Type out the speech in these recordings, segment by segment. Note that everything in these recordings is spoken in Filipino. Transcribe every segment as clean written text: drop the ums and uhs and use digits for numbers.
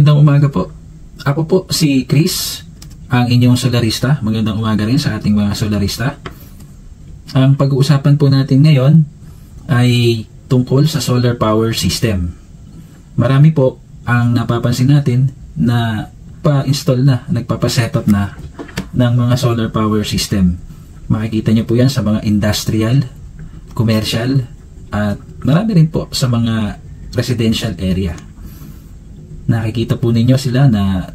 Magandang umaga po. Ako po si Chris, ang inyong solarista. Magandang umaga rin sa ating mga solarista. Ang pag-uusapan po natin ngayon ay tungkol sa solar power system. Marami po ang napapansin natin na pa-install na, nagpapa-setup na ng mga solar power system. Makikita nyo po yan sa mga industrial, commercial, at marami rin po sa mga residential area. Nakikita po ninyo sila na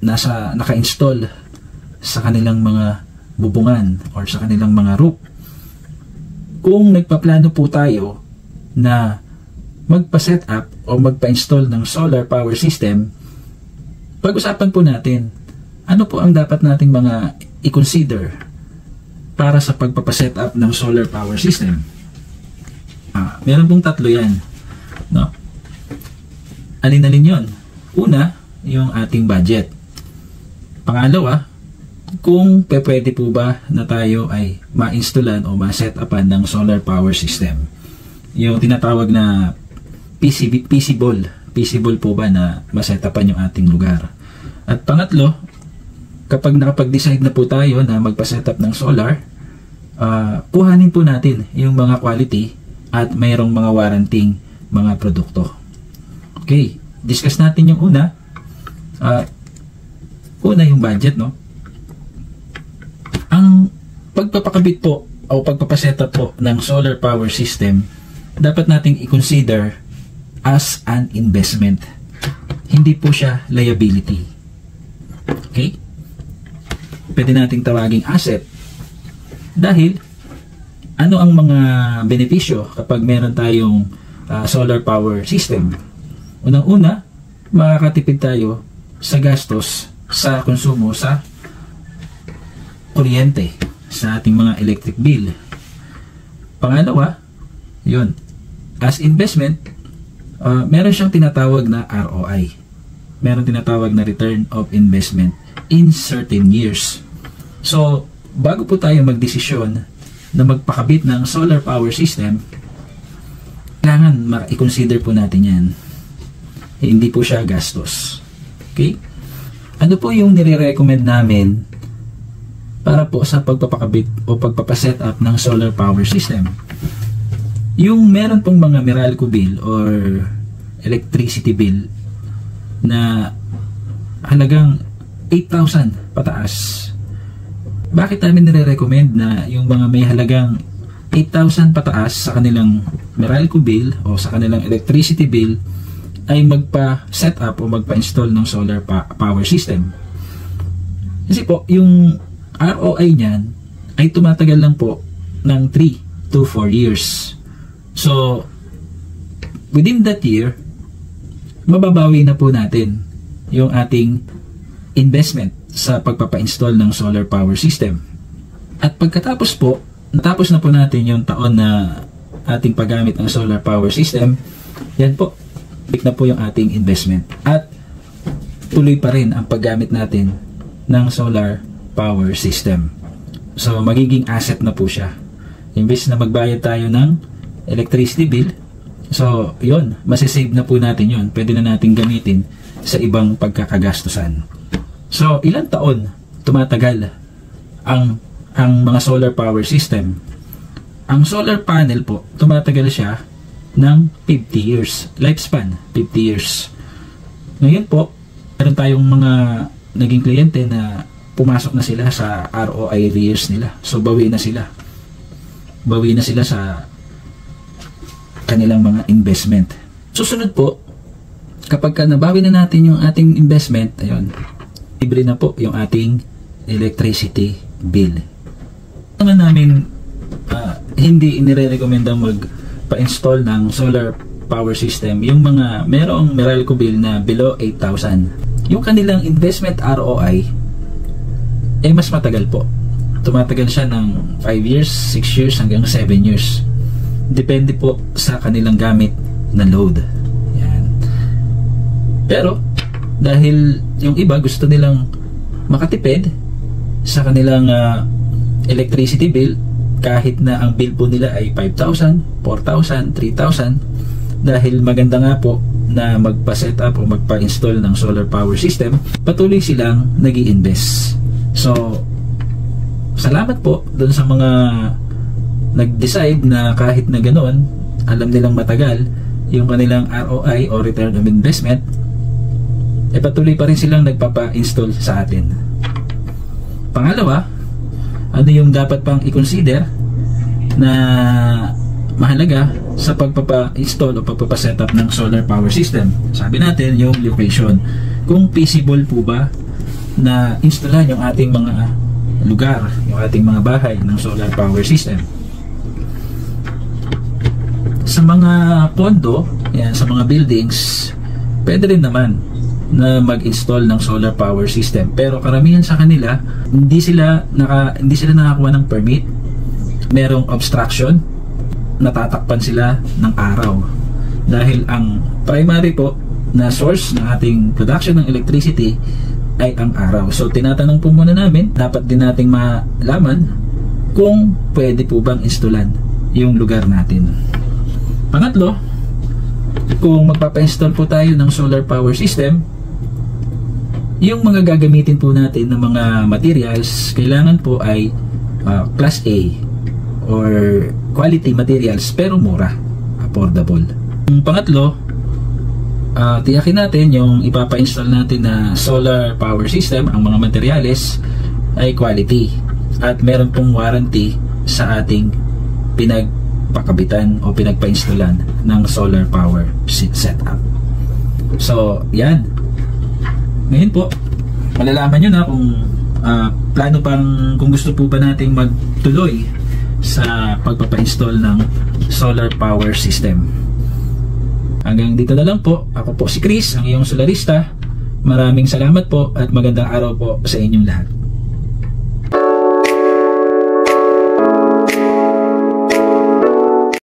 naka-install sa kanilang mga bubungan or sa kanilang mga roof. Kung nagpaplano po tayo na magpa-set up o magpa-install ng solar power system, pag-usapan po natin ano po ang dapat nating mga i-consider para sa pagpapa-set up ng solar power system. Meron pong tatlo yan, no? Alin-alin yon? Una, yung ating budget. Pangalawa, kung pwede po ba na tayo ay ma-installan o ma-set upan ng solar power system. Yung tinatawag na feasible po ba na ma-set upan yung ating lugar. At pangatlo, kapag nakapag-decide na po tayo na magpa-set up ng solar, kuhanin po natin yung mga quality at mayroong mga warranting mga produkto. Okay, discuss natin yung una. Una yung budget, no? Ang pagpapakabit po o pagpapasetup po ng solar power system, dapat nating i-consider as an investment. Hindi po siya liability. Okay? Pwede nating tawaging asset. Dahil, ano ang mga benepisyo kapag meron tayong solar power system? Unang-una, makakatipid tayo sa gastos sa konsumo sa kuryente sa ating mga electric bill. Pangalawa, yun, as investment, meron siyang tinatawag na ROI. Meron tinatawag na return of investment in certain years. So, bago po tayo magdesisyon na magpakabit ng solar power system, kailangan i-consider po natin yan. Hindi po siya gastos. Okay? Ano po yung nire-recommend namin para po sa pagpapakabit o pagpapaset up ng solar power system? Yung meron pong mga Meralco bill or electricity bill na halagang 8,000 pataas. Bakit namin nire-recommend na yung mga may halagang 8,000 pataas sa kanilang Meralco bill o sa kanilang electricity bill ay magpa-set up o magpa-install ng solar power system? Kasi po, yung ROI niyan ay tumatagal lang po ng 3 to 4 years. So, within that year, mababawi na po natin yung ating investment sa pagpapa-install ng solar power system. At pagkatapos po, natapos na po natin yung taon na ating paggamit ng solar power system, yan po, na po yung ating investment at tuloy pa rin ang paggamit natin ng solar power system. So magiging asset na po siya. Imbes na magbayad tayo ng electricity bill, so yun, masisave na po natin yun. Pwede na natin gamitin sa ibang pagkakagastusan. So ilang taon tumatagal ang mga solar power system? Ang solar panel po, tumatagal siya ng 50 years. Lifespan, 50 years. Ngayon po, meron tayong mga naging kliyente na pumasok na sila sa ROI years nila. So, bawi na sila. Bawi na sila sa kanilang mga investment. Susunod po, kapag nabawi na natin yung ating investment, ayun, libre na po yung ating electricity bill. Naman namin, hindi inire-recommenda pa-install ng solar power system yung mga merong Meralco bill na below 8,000. Yung kanilang investment ROI mas matagal po. Tumatagal siya ng 5 years, 6 years hanggang 7 years. Depende po sa kanilang gamit na load. Yan. Pero dahil yung iba gusto nilang makatipid sa kanilang electricity bill, kahit na ang bill po nila ay 5,000, 4,000, 3,000, dahil maganda nga po na magpa-set up o magpa-install ng solar power system, patuloy silang nag-i-invest. So, salamat po doon sa mga nag-decide na kahit na ganoon, alam nilang matagal yung kanilang ROI o return on investment, patuloy pa rin silang nagpapa-install sa atin. Pangalawa, ano yung dapat pang i-consider na mahalaga sa pagpapa-install o pagpapa-set up ng solar power system? Sabi natin yung location. Kung feasible po ba na installan yung ating mga lugar, yung ating mga bahay ng solar power system. Sa mga condo, yan, sa mga buildings, pwede rin naman na mag-install ng solar power system, pero karamihan sa kanila hindi sila nakakuha ng permit, merong obstruction, natatakpan sila ng araw dahil ang primary po na source ng ating production ng electricity ay ang araw. So tinatanong po muna namin, dapat din nating malaman kung pwede po bang installan yung lugar natin. Pangatlo, kung magpapa-install po tayo ng solar power system, yung mga gagamitin po natin ng mga materials, kailangan po ay class A or quality materials pero mura, affordable. Yung pangatlo, tiyakin natin yung ipapa-install natin na solar power system, ang mga materials ay quality at meron pong warranty sa ating pinagpakabitan o pinagpa-installan ng solar power setup. So, yan. Ngayon po, malalaman nyo na kung plano pang, kung gusto po ba nating magtuloy sa pagpapa-install ng solar power system. Hanggang dito na lang po. Ako po si Chris, ang iyong solarista. Maraming salamat po at magandang araw po sa inyong lahat.